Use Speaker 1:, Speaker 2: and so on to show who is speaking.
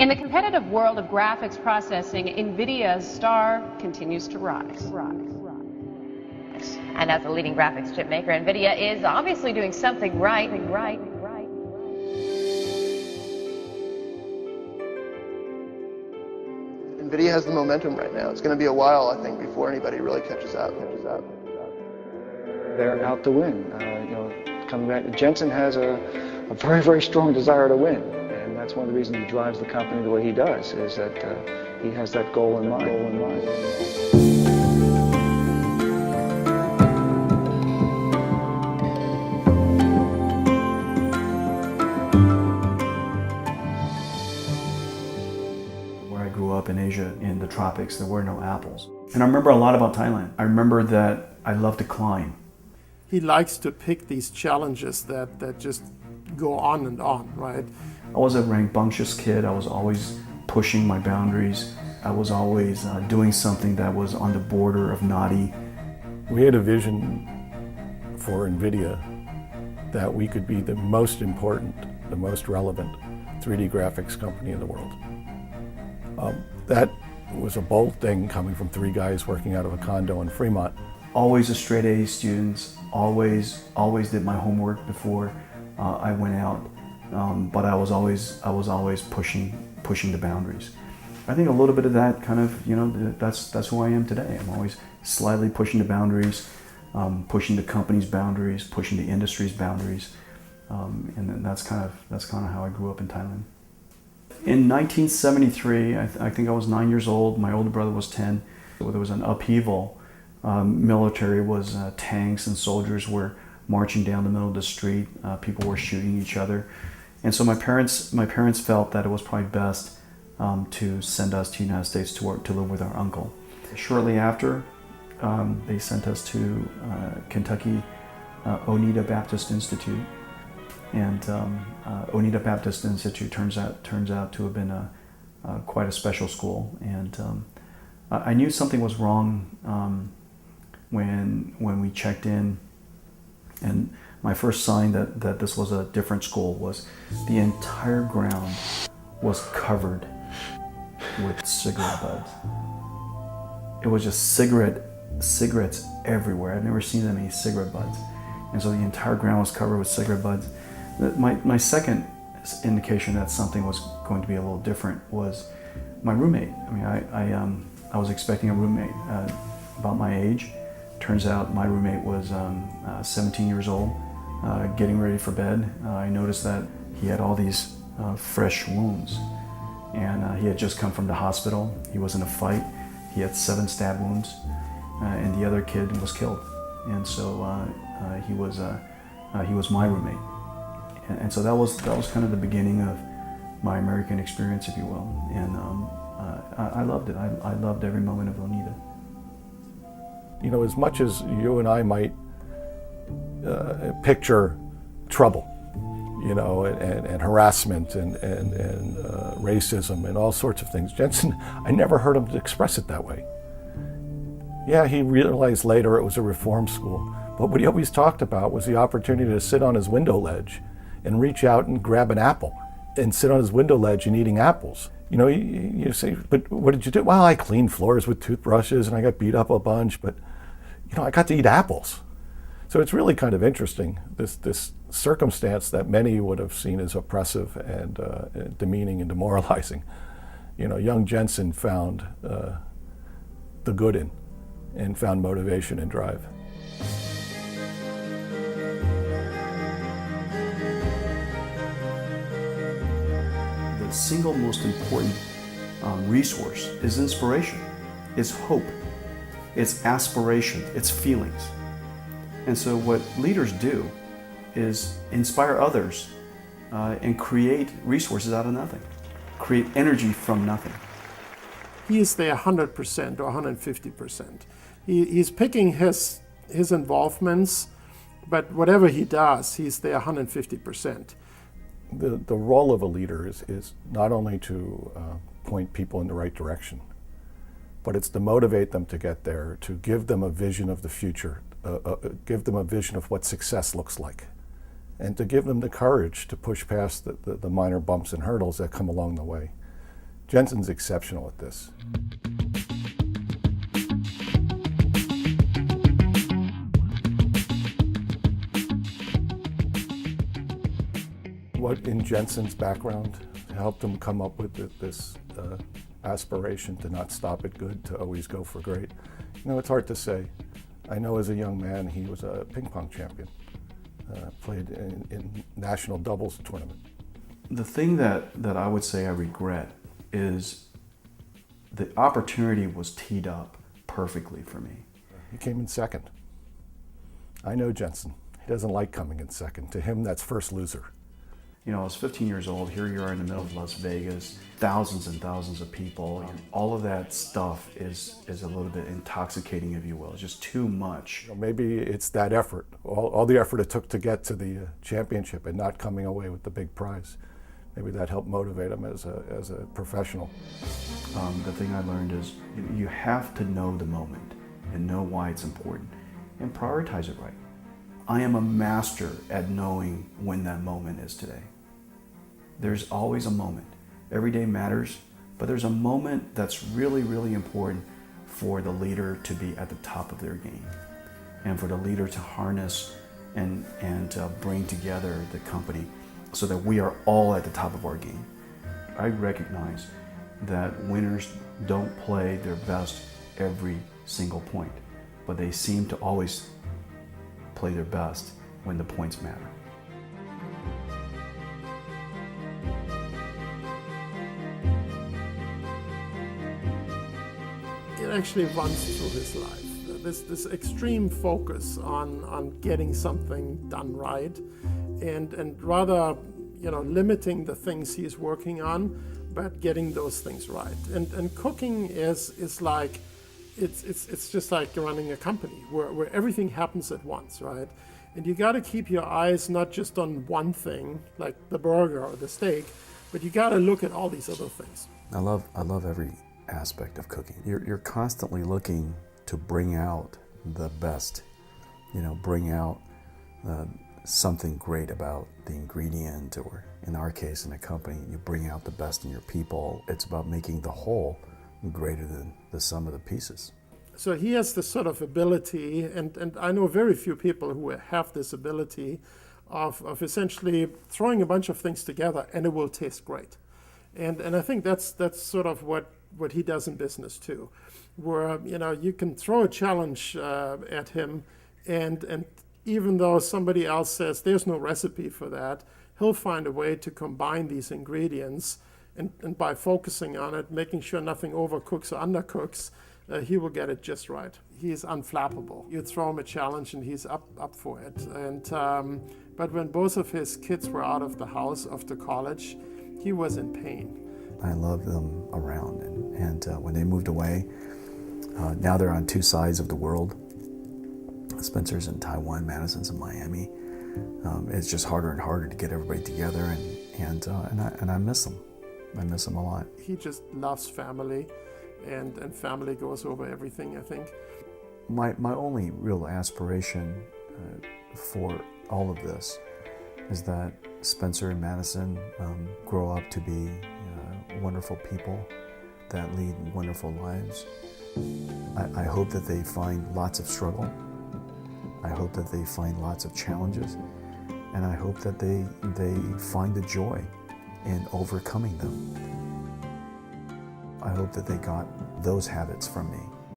Speaker 1: In the competitive world of graphics processing, Nvidia's star continues to rise.
Speaker 2: And as a leading graphics chip maker, Nvidia is obviously doing something right.
Speaker 3: Nvidia has the momentum right now. It's going to be a while, I think, before anybody really catches up.
Speaker 4: They're out to win. Coming back, Jensen has a very, very strong desire to win. And that's one of the reasons he drives the company the way he does, is that he has that goal in mind.
Speaker 5: Where I grew up in Asia, in the tropics, there were no apples. And I remember a lot about Thailand. I remember that I loved to climb.
Speaker 6: He likes to pick these challenges that just go on and on, right?
Speaker 5: I was a rambunctious kid. I was always pushing my boundaries. I was always doing something that was on the border of naughty.
Speaker 7: We had a vision for Nvidia that we could be the most important, the most relevant 3D graphics company in the world. That was a bold thing coming from three guys working out of a condo in Fremont.
Speaker 5: Always a straight A student, always did my homework before I went out, but I was always pushing the boundaries. I think a little bit of that kind of, that's who I am today. I'm always slightly pushing the boundaries, pushing the company's boundaries, pushing the industry's boundaries, and then that's kind of how I grew up in Thailand. In 1973, I think I was 9 years old. My older brother was 10. There was an upheaval. Military was tanks and soldiers were marching down the middle of the street. People were shooting each other, and so my parents felt that it was probably best to send us to the United States to live with our uncle. Shortly after, they sent us to Kentucky Oneida Baptist Institute, and Oneida Baptist Institute turns out to have been quite a special school, and I knew something was wrong when we checked in, and my first sign that this was a different school was the entire ground was covered with cigarette butts. It was just cigarettes everywhere. I've never seen that many cigarette butts, and so the entire ground was covered with cigarette butts. My second indication that something was going to be a little different was my roommate. I mean, I was expecting a roommate about my age. Turns out my roommate was 17 years old, getting ready for bed. I noticed that he had all these fresh wounds, and he had just come from the hospital. He was in a fight. He had 7 stab wounds, and the other kid was killed. And so he was my roommate, and so that was kind of the beginning of my American experience, if you will. And I loved it. I loved every moment of Oneida.
Speaker 7: As much as you and I might picture trouble, and harassment and racism and all sorts of things, Jensen, I never heard him express it that way. Yeah, he realized later it was a reform school, but what he always talked about was the opportunity to sit on his window ledge and reach out and grab an apple and sit on his window ledge and eating apples. You say, but what did you do? Well, I cleaned floors with toothbrushes and I got beat up a bunch, but I got to eat apples. So it's really kind of interesting, this circumstance that many would have seen as oppressive and demeaning and demoralizing. Young Jensen found the good in and found motivation and drive.
Speaker 5: The single most important resource is inspiration, is hope, it's aspiration, it's feelings. And so what leaders do is inspire others and create resources out of nothing, create energy from nothing.
Speaker 6: He is there 100% or 150%. He's picking his involvements, but whatever he does, he's there 150%.
Speaker 7: The role of a leader is not only to point people in the right direction, but it's to motivate them to get there, to give them a vision of the future, give them a vision of what success looks like, and to give them the courage to push past the minor bumps and hurdles that come along the way. Jensen's exceptional at this. What in Jensen's background helped him come up with this aspiration to not stop at good, to always go for great? You know, it's hard to say. I know as a young man he was a ping pong champion, played in national doubles tournament.
Speaker 5: The thing that I would say I regret is the opportunity was teed up perfectly for me.
Speaker 7: He came in second. I know Jensen. He doesn't like coming in second. To him, that's first loser.
Speaker 5: You know, I was 15 years old. Here you are in the middle of Las Vegas, thousands and thousands of people. And all of that stuff is a little bit intoxicating, if you will. It's just too much.
Speaker 7: You know, maybe it's that effort, all the effort it took to get to the championship and not coming away with the big prize. Maybe that helped motivate him as a professional.
Speaker 5: The thing I learned is you have to know the moment and know why it's important and prioritize it right. I am a master at knowing when that moment is today. There's always a moment. Every day matters, but there's a moment that's really, really important for the leader to be at the top of their game and for the leader to harness and bring together the company so that we are all at the top of our game. I recognize that winners don't play their best every single point, but they seem to always play their best when the points matter.
Speaker 6: It actually runs through his life. This extreme focus on getting something done right, and rather, limiting the things he's working on, but getting those things right. And cooking is like, it's just like running a company where everything happens at once, right? And you got to keep your eyes not just on one thing, like the burger or the steak, but you got to look at all these other things.
Speaker 5: I love every aspect of cooking. You're constantly looking to bring out the best, bring out something great about the ingredient, or in our case, in a company, you bring out the best in your people. It's about making the whole greater than the sum of the pieces.
Speaker 6: So he has this sort of ability, and I know very few people who have this ability of essentially throwing a bunch of things together and it will taste great. And I think that's sort of what he does in business too, where you can throw a challenge at him, and even though somebody else says there's no recipe for that, he'll find a way to combine these ingredients, and by focusing on it, making sure nothing overcooks or undercooks, he will get it just right. He's unflappable. You throw him a challenge and he's up for it. And but when both of his kids were out of the house after college, he was in pain.
Speaker 5: I love them around, and when they moved away, now they're on two sides of the world. Spencer's in Taiwan, Madison's in Miami. It's just harder and harder to get everybody together, and I miss them. I miss them a lot.
Speaker 6: He just loves family, and family goes over everything, I think.
Speaker 5: My only real aspiration for all of this is that Spencer and Madison grow up to be wonderful people that lead wonderful lives. I hope that they find lots of struggle. I hope that they find lots of challenges, and I hope that they find the joy in overcoming them. I hope that they got those habits from me.